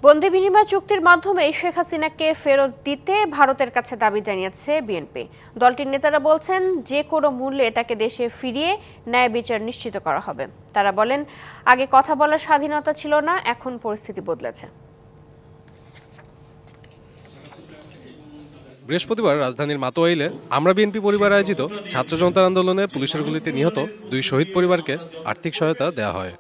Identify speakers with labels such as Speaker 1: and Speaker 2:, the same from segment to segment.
Speaker 1: বন্দি বিনিময় চুক্তির মাধ্যমে শেখ হাসিনাকে ফেরত দিতে ভারতের কাছে দাবি জানিয়েছে বিএনপি। দলটির নেতারা বলছেন, যে কোনো মূল্যে তাকে দেশে ফিরিয়ে ন্যায় বিচার নিশ্চিত করা হবে। তারা বলেন, আগে কথা বলার স্বাধীনতা ছিল না, এখন পরিস্থিতি বদলেছে।
Speaker 2: বৃহস্পতিবার রাজধানীর মাতোয়াইলে আমরা বিএনপি পরিবার আয়োজিত ছাত্র জনতার আন্দোলনে পুলিশের গুলিতে নিহত 2 শহীদ পরিবারকে আর্থিক সহায়তা দেওয়া হয়।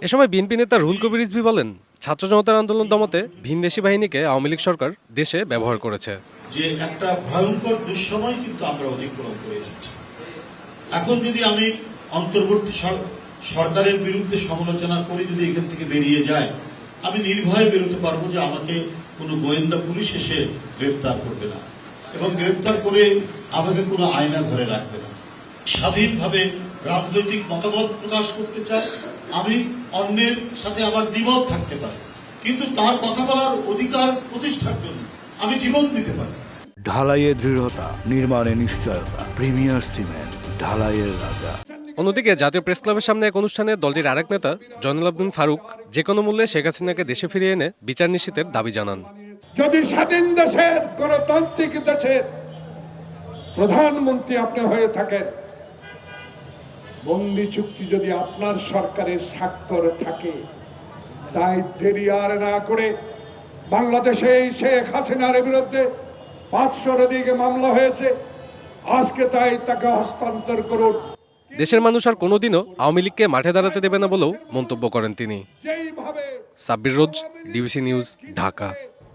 Speaker 2: এ সময় বিএনপি নেতা রুহুল কবির রিজভী বলেন, ছাত্র জনতার আন্দোলন দমতে ভিনদেশি বাহিনীকে আওয়ামী লীগ সরকার দেশে ব্যবহার করেছে।
Speaker 3: যে একটা ভয়ঙ্কর দুঃসময় কিন্তু আমরা অতিক্রম করে এসেছি। এখন যদি আমি অন্তর্বর্তী সরকারের বিরুদ্ধে সমালোচনা করে যদি এখান থেকে বেরিয়ে যায়, আমি নির্ভয়ে বেরোতে পারবো যে আমাকে কোনো গোয়েন্দা পুলিশ এসে গ্রেপ্তার করবে না এবং গ্রেপ্তার করে আমাকে কোনো আয়না ঘরে রাখবে না। স্বাধীনভাবে রাজনৈতিক মতামত প্রকাশ করতে চাই, আমি অন্যের সাথে আমার দ্বিমত থাকতে পারি, কিন্তু তার কথা বলার অধিকার প্রতিষ্ঠার জন্য আমি জীবন দিতে পারি।
Speaker 4: ঢালাইয়ে দৃঢ়তা, নির্মাণে নিশ্চয়তা। প্রিমিয়ার সিমেন্ট, ঢালাইয়ের রাজা।
Speaker 2: অন্যদিকে জাতীয় প্রেস ক্লাবের সামনে এক অনুষ্ঠানে দলটির আরেক নেতা জয়নুল আবদিন ফারুক যে কোনো মূল্যে শেখ হাসিনাকে দেশে ফিরিয়ে এনে বিচার নিশ্চিতের দাবি জানান।
Speaker 5: যদি স্বাধীন দেশের গণতান্ত্রিক দেশের প্রধানমন্ত্রী আপনি হয়ে থাকেন, বন্দি চুক্তি যদি আপনার সরকারের স্বাক্ষরে থাকে, তাই দেরি আর না করে বাংলাদেশে শেখ হাসিনার বিরুদ্ধে 500-র দিকে মামলা হয়েছে, আজকে তাই তাকে হস্তান্তর করুন।
Speaker 2: দেশের মানুষ আর কোনোদিনও আওয়ামী লীগকে মাঠে দাঁড়াতে দেবে না বলেও মন্তব্য করেন তিনি।
Speaker 5: যেইভাবে
Speaker 2: সাব্বির রোজ, ডিবিসি নিউজ, ঢাকা।